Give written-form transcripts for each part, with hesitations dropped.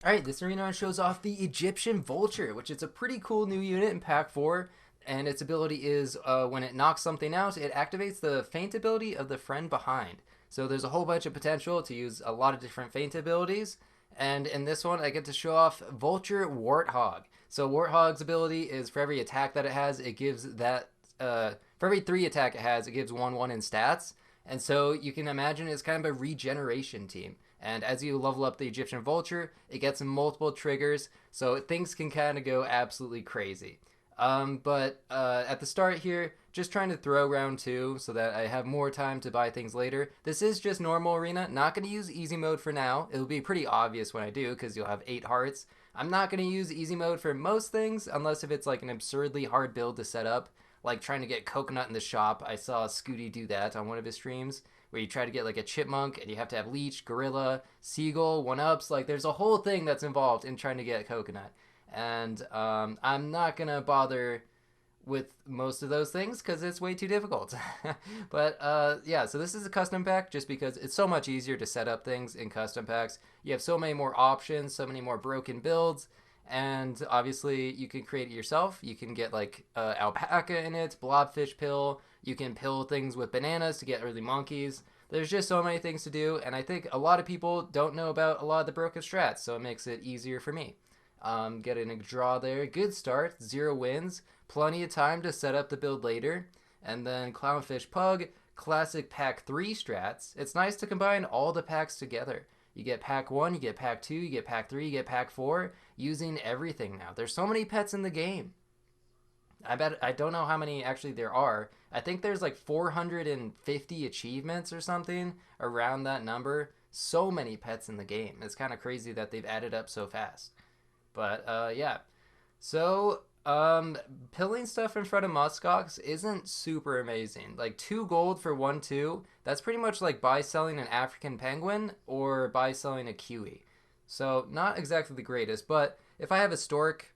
Alright, this arena shows off the Egyptian Vulture, which is a pretty cool new unit in Pack 4. And its ability is when it knocks something out, it activates the feint ability of the friend behind. So there's a whole bunch of potential to use a lot of different feint abilities. And in this one, I get to show off Vulture Warthog. So Warthog's ability is for every attack that it has, it gives that. For every 3 attack it has, it gives 1/1 in stats. And so you can imagine it's kind of a regeneration team. And as you level up the Egyptian Vulture, it gets multiple triggers, so things can kind of go absolutely crazy. But at the start here, just trying to throw round 2 so that I have more time to buy things later. This is just normal arena. Not going to use easy mode for now. It'll be pretty obvious when I do because you'll have 8 hearts. I'm not going to use easy mode for most things unless if it's like an absurdly hard build to set up, like trying to get coconut in the shop. I saw Scooty do that on one of his streams where you try to get like a chipmunk and you have to have leech, gorilla, seagull, one ups. Like there's a whole thing that's involved in trying to get coconut. And I'm not gonna bother with most of those things because it's way too difficult. But yeah, so this is a custom pack just because it's so much easier to set up things in custom packs. You have so many more options, so many more broken builds, and obviously you can create it yourself. You can get like alpaca in it, blobfish pill. You can pill things with bananas to get early monkeys. There's just so many things to do, and I think a lot of people don't know about a lot of the broken strats, so it makes it easier for me. Getting a draw there. Good start. 0 wins. Plenty of time to set up the build later. And then Clownfish Pug. Classic Pack 3 strats. It's nice to combine all the packs together. You get Pack 1, you get Pack 2, you get Pack 3, you get Pack 4. Using everything now. There's so many pets in the game. I don't know how many actually there are. I think there's like 450 achievements or something around that number. So many pets in the game. It's kind of crazy that they've added up so fast. But yeah. So pilling stuff in front of muskox isn't super amazing. Like 2 gold for 1/2. That's pretty much like buy selling an African penguin or buy selling a kiwi. So not exactly the greatest, but if I have a stork,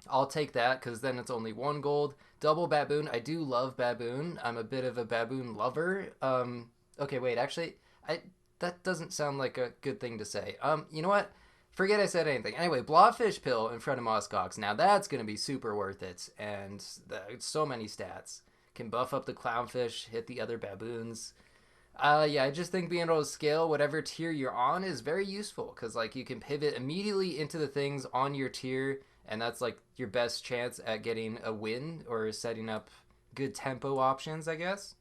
I'll take that because then it's only 1 gold. Double baboon. I do love baboon. I'm a bit of a baboon lover. Okay, wait. Actually, I that doesn't sound like a good thing to say. You know what? Forget I said anything. Anyway, blobfish pill in front of muskox. Now that's gonna be super worth it, and so many stats. Can buff up the clownfish, hit the other baboons. Yeah, I just think being able to scale whatever tier you're on is very useful because like you can pivot immediately into the things on your tier, and that's like your best chance at getting a win or setting up good tempo options, I guess.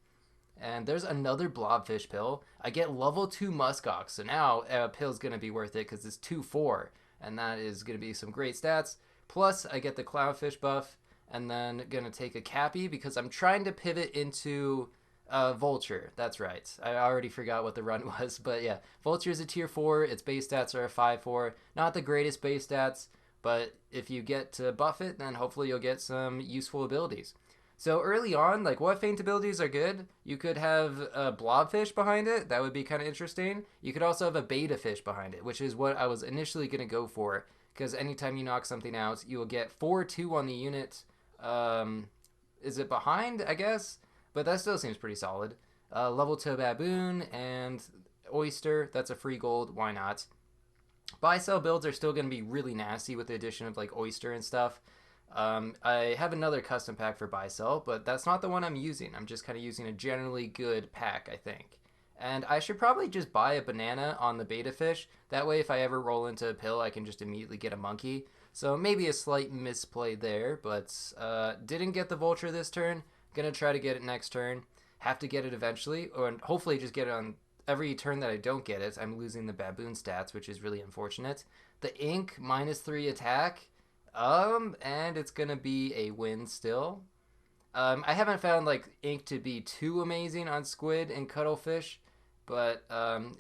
And there's another blobfish pill. I get level 2 muskox, so now a pill's gonna be worth it because it's 2/4, and that is gonna be some great stats. Plus, I get the clownfish buff, and then gonna take a cappy because I'm trying to pivot into Vulture. That's right. I already forgot what the run was, but yeah, Vulture is a tier 4. Its base stats are a 5/4. Not the greatest base stats, but if you get to buff it, then hopefully you'll get some useful abilities. So early on, like what feint abilities are good? You could have a blobfish behind it. That would be kind of interesting. You could also have a beta fish behind it, which is what I was initially going to go for. Because anytime you knock something out, you will get 4/2 on the unit. Is it behind? I guess. But that still seems pretty solid. Level 2 baboon and oyster. That's a free gold. Why not? Buy sell builds are still going to be really nasty with the addition of like oyster and stuff. I have another custom pack for buy sell, but that's not the one I'm using. I'm just kind of using a generally good pack, I think. And I should probably just buy a banana on the beta fish. That way, if I ever roll into a pill, I can just immediately get a monkey. So maybe a slight misplay there, but didn't get the vulture this turn. Gonna try to get it next turn. Have to get it eventually, or hopefully just get it on every turn that I don't get it. I'm losing the baboon stats, which is really unfortunate. The ink -3 attack. And it's gonna be a win still. I haven't found like ink to be too amazing on squid and cuttlefish, but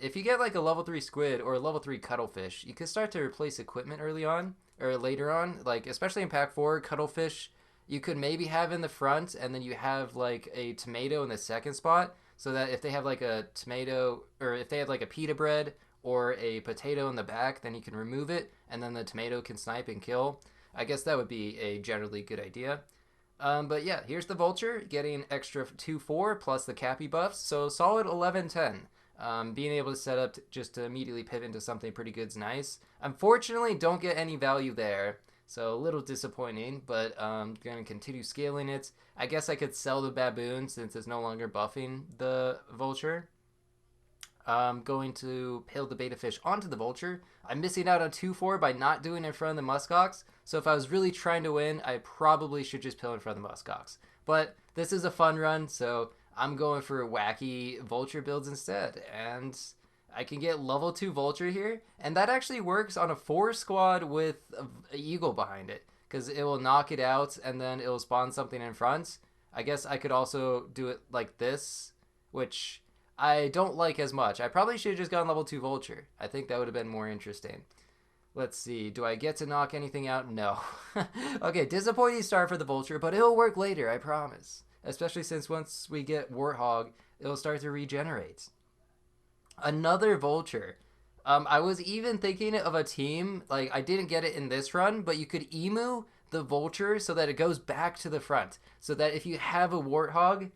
if you get like a level 3 squid or a level 3 cuttlefish, you can start to replace equipment early on or later on. Like especially in pack 4, cuttlefish you could maybe have in the front, and then you have like a tomato in the second spot, so that if they have like a tomato or if they have like a pita bread or a potato in the back, then you can remove it, and then the tomato can snipe and kill. I guess that would be a generally good idea. But yeah, here's the Vulture getting extra 2/4 plus the Cappy buffs, so solid 11/10. Being able to set up just to immediately pivot into something pretty good is nice. Unfortunately, don't get any value there. So a little disappointing, but I'm going to continue scaling it. I guess I could sell the baboon since it's no longer buffing the vulture. I'm going to pill the beta fish onto the vulture. I'm missing out on 2-4 by not doing it in front of the muskox. So if I was really trying to win, I probably should just pill in front of the muskox. But this is a fun run, so I'm going for wacky vulture builds instead. And I can get level 2 vulture here. And that actually works on a 4 squad with an eagle behind it. Because it will knock it out and then it will spawn something in front. I guess I could also do it like this, which I don't like as much. I probably should have just gone level 2 Vulture. I think that would have been more interesting. Let's see. Do I get to knock anything out? No. Okay, disappointing start for the Vulture, but it'll work later, I promise. Especially since once we get Warthog, it'll start to regenerate. Another Vulture. I was even thinking of a team, like I didn't get it in this run, but you could emu the Vulture so that it goes back to the front. So that if you have a Warthog,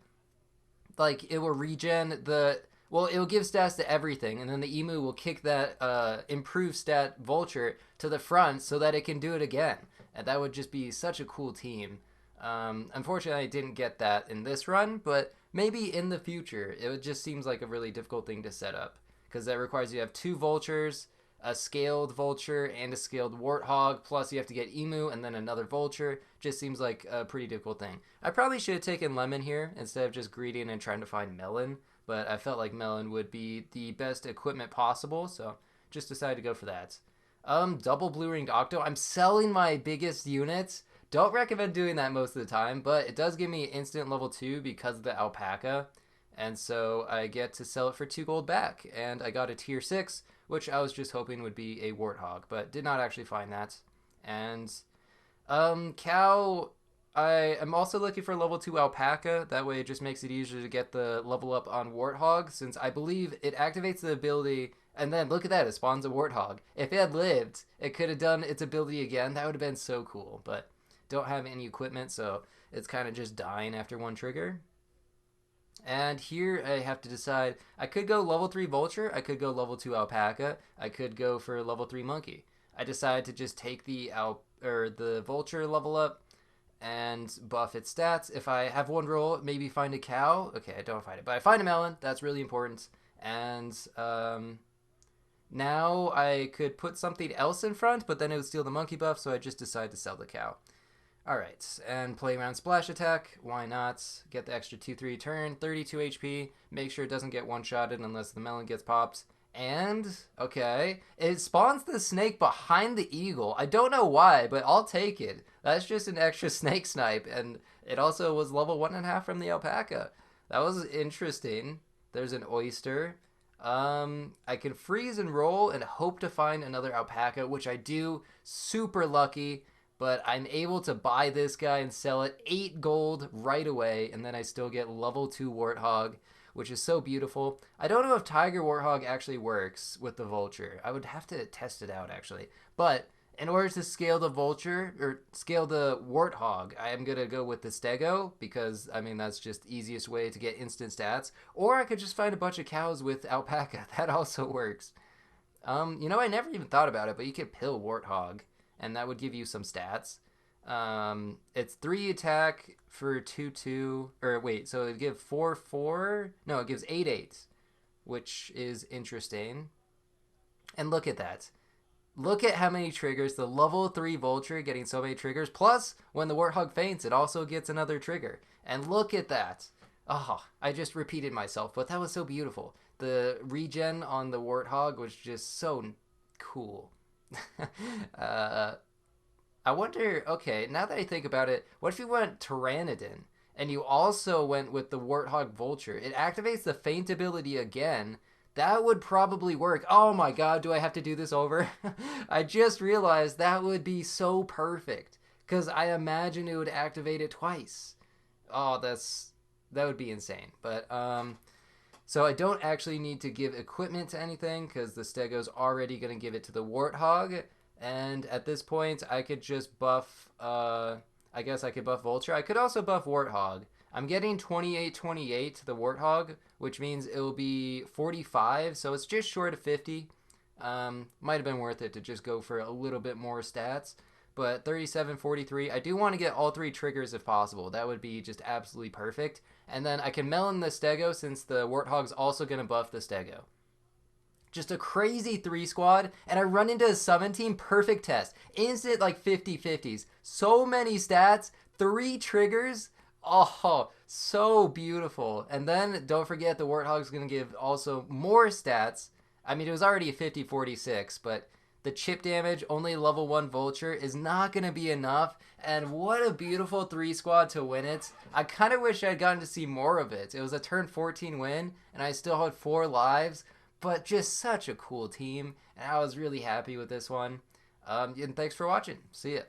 like it will regen the, well, it will give stats to everything, and then the emu will kick that improved stat vulture to the front so that it can do it again, and that would just be such a cool team. Unfortunately, I didn't get that in this run, but maybe in the future. It just seems like a really difficult thing to set up because that requires you to have 2 vultures, a scaled vulture, and a scaled warthog, plus you have to get emu and then another vulture. Just seems like a pretty difficult thing. I probably should have taken lemon here instead of just greeting and trying to find melon, but I felt like melon would be the best equipment possible, so just decided to go for that. Double blue ringed octo. I'm selling my biggest units. Don't recommend doing that most of the time, but it does give me instant level 2 because of the alpaca, and so I get to sell it for 2 gold back, and I got a tier 6, which I was just hoping would be a warthog, but did not actually find that. And cow, I am also looking for level 2 alpaca. That way it just makes it easier to get the level up on warthog, since I believe it activates the ability, and then look at that, it spawns a warthog. If it had lived, it could have done its ability again. That would have been so cool, but don't have any equipment, so it's kind of just dying after 1 trigger. And here I have to decide. I could go level 3 vulture, I could go level 2 alpaca, I could go for level 3 monkey. I decided to just take the vulture level up and buff its stats. If I have 1 roll, maybe find a cow. Okay, I don't find it, but I find a melon. That's really important. And now I could put something else in front, but then it would steal the monkey buff, so I just decided to sell the cow. Alright, and play around splash attack. Why not? Get the extra 2-3 turn, 32 HP. Make sure it doesn't get one-shotted unless the melon gets popped. And, okay, it spawns the snake behind the eagle. I don't know why, but I'll take it. That's just an extra snake snipe, and it also was level 1.5 from the alpaca. That was interesting. There's an oyster. I can freeze and roll and hope to find another alpaca, which I do. Super lucky. But I'm able to buy this guy and sell it 8 gold right away, and then I still get level 2 warthog, which is so beautiful. I don't know if tiger warthog actually works with the vulture. I would have to test it out, actually. But in order to scale the vulture, or scale the warthog, I am going to go with the stego, because, I mean, that's just the easiest way to get instant stats. Or I could just find a bunch of cows with alpaca. That also works. You know, I never even thought about it, but you could pill warthog, and that would give you some stats. It's 3 attack for 2-2, or wait, so it'd give 4-4, no, it gives 8-8, which is interesting. And look at that. Look at how many triggers, the level 3 vulture getting so many triggers, plus when the warthog faints, it also gets another trigger. And look at that. Oh, I just repeated myself, but that was so beautiful. The regen on the warthog was just so cool. I wonder, okay, now that I think about it, what if you went Pteranodon and you also went with the Warthog Vulture? It activates the feint ability again. That would probably work. Oh my god, do I have to do this over? I just realized that would be so perfect, because I imagine it would activate it twice. Oh, that would be insane. But, so I don't actually need to give equipment to anything, because the stego's already going to give it to the warthog. And at this point, I could just buff, I guess I could buff Vulture. I could also buff Warthog. I'm getting 28-28 to the warthog, which means it will be 45, so it's just short of 50. Might have been worth it to just go for a little bit more stats. But 37-43, I do want to get all 3 triggers if possible. That would be just absolutely perfect. And then I can melon the stego since the warthog's also going to buff the stego. Just a crazy 3 squad, and I run into a 17 perfect test. Instant like 50-50s. So many stats, 3 triggers. Oh, so beautiful. And then don't forget the warthog's going to give also more stats. I mean, it was already a 50-46, but the chip damage, only level 1 Vulture, is not going to be enough. And what a beautiful 3 squad to win it. I kind of wish I'd gotten to see more of it. It was a turn 14 win, and I still had 4 lives. But just such a cool team, and I was really happy with this one. And thanks for watching. See ya.